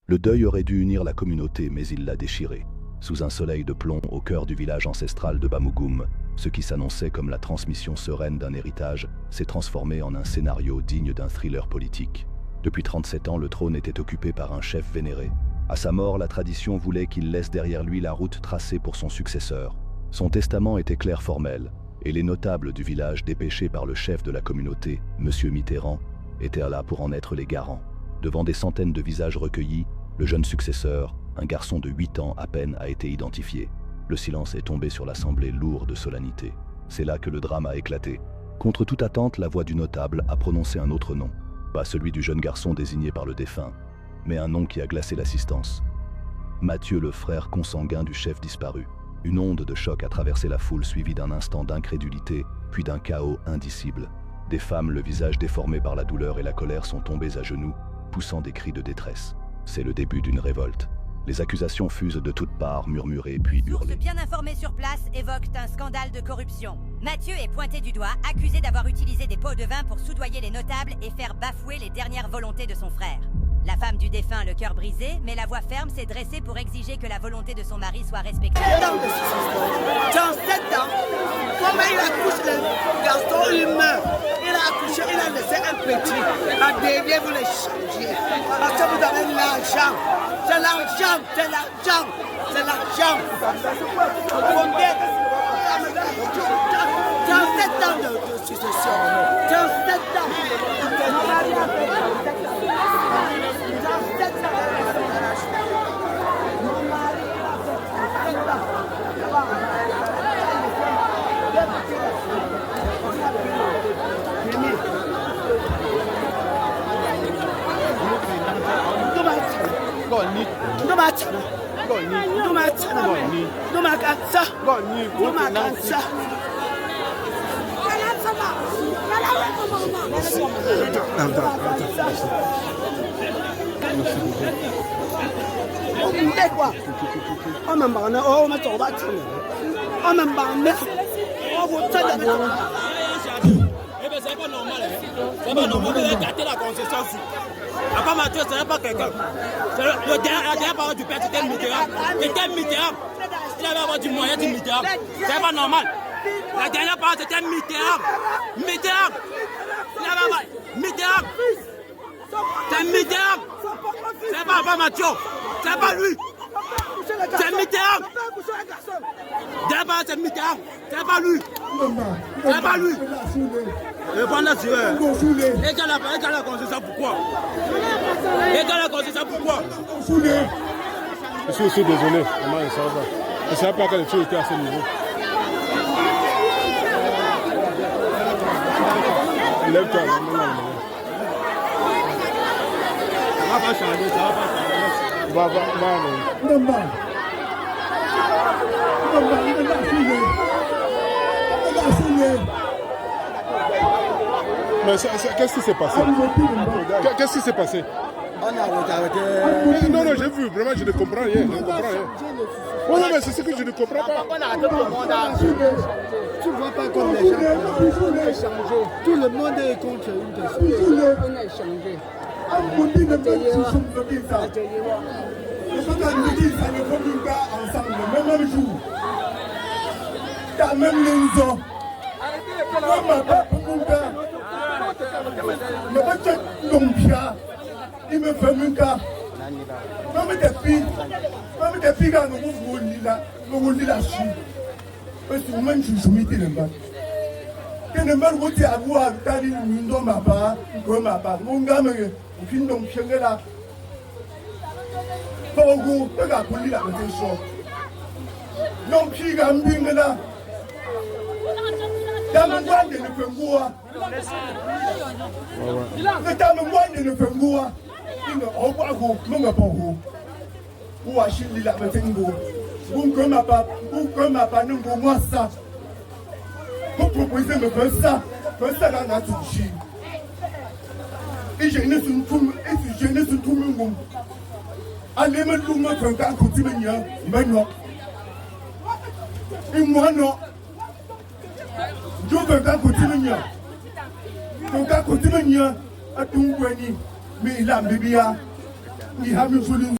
Le deuil aurait dû unir la communauté, mais il l'a déchirée. Sous un soleil de plomb au cœur du village ancestral de Bamougoum, ce qui s'annonçait comme la transmission sereine d'un héritage s'est transformé en un scénario digne d'un thriller politique. Depuis 37 ans, le trône était occupé par un chef vénéré. À sa mort, la tradition voulait qu'il laisse derrière lui la route tracée pour son successeur. Son testament était clair formel, et les notables du village dépêchés par le chef de la communauté, M. Mitterrand, étaient là pour en être les garants. Devant des centaines de visages recueillis, le jeune successeur, un garçon de 8 ans à peine, a été identifié. Le silence est tombé sur l'assemblée lourde de solennité. C'est là que le drame a éclaté. Contre toute attente, la voix du notable a prononcé un autre nom. Pas celui du jeune garçon désigné par le défunt, mais un nom qui a glacé l'assistance. Mathieu, le frère consanguin du chef disparu. Une onde de choc a traversé la foule, suivie d'un instant d'incrédulité, puis d'un chaos indicible. Des femmes, le visage déformé par la douleur et la colère, sont tombées à genoux, poussant des cris de détresse. C'est le début d'une révolte. Les accusations fusent de toutes parts, murmurées puis hurlées. Sources bien informées sur place évoquent un scandale de corruption. Mathieu est pointé du doigt, accusé d'avoir utilisé des pots de vin pour soudoyer les notables et faire bafouer les dernières volontés de son frère. La femme du défunt, le cœur brisé, mais la voix ferme s'est dressée pour exiger que la volonté de son mari soit respectée. Dans 7 ans, comment il accouche le garçon humain, il a accouché, il a laissé un petit. À derrière, vous le changez. Parce que vous avez l'argent. C'est l'argent, c'est l'argent, c'est l'argent. Dans 7 ans de succession, dans 7 ans. C'est pas normal. C'est pas normal de gâter la concession. Après Mathieu, ce n'est pas quelqu'un. La dernière parole du père, c'était Mitterrand. C'était Mitterrand. Il avait avoir du moyen de Mitterrand. C'est pas normal. La dernière parole, c'était Mitterrand. Mitterrand. Il avait avoir Mitterrand. C'est Mitterrand. C'est pas Mathieu. C'est pas lui. C'est Mitterrand. D'abord, c'est Mitterrand. C'est pas lui. C'est pas lui. Et pendant ce temps, et la concession, pourquoi? Et la concession, pourquoi? Je suis aussi désolé. Je ne savais pas que les choses étaient à ce niveau. Lève-toi. Ça va pas changer, ça va pas changer. Va. Mais qu'est-ce qui s'est passé? Qu'est-ce qui s'est passé? On a regardé. Non, j'ai vu, vraiment, je ne comprends rien. Oui, mais c'est ce que je ne comprends pas. On a tout le monde à changer. Tu ne vois pas comme les gens ont changé. Tout le monde est contre une personne. On a changé. Les gens qui nous disent ça ne communique pas ensemble, le même jour. Dans même maison. Comme ma papa, mon père. Mais pas que il me fait mon cas. Même des filles, quand nous voulons la Chine. Parce que moi, je suis mis dans le bas. Quand le mal route à voir, t'as dit, nous ma part, comme ma part. Mon gamin, au fin d'un chien là. Pogo, regarde pour lui la protection. Non, qui a mis là. Dans le mois de Nefengoua. Dans le mois de Nefengoua. Il ne va pas go, non, pas go. Ou à Chili la protection. Ou comme ma papa, nous, moi ça. Vous proposez me faire ça dans la touche. Et je ne suis tout le monde. Allez me tout me faire un coup de main, maintenant. Et moi non. Je veux un coup de main. Donc un coup de main, à tout le monde, mais il a bébé, il a mis